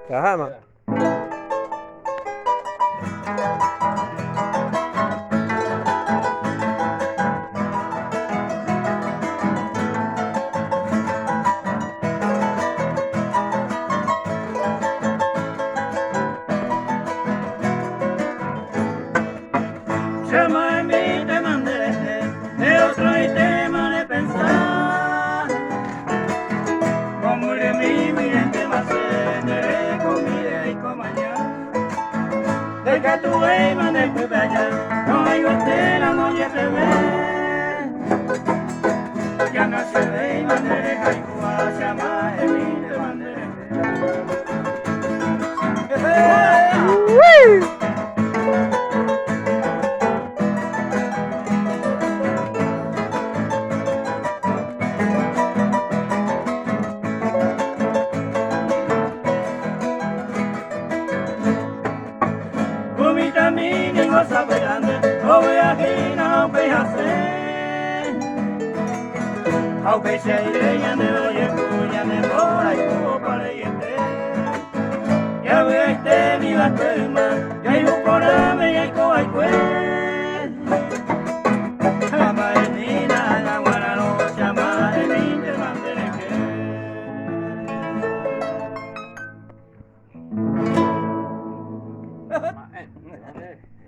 Kahama. Chama mi te mandé de otro y te mandé pensar. Como de mi gente más de comida y comaña. De que tu wey mandé que vaya, no hay usted la noche te ve. Ya no se ve y mandé jaicua, chama mi te mandé. Kumita mini ngosa berande, owe ahina ope hase. Ope sheire yane oye kuyane mora ikuo pare yete. Ya ve este mi la tema, ya ibu porame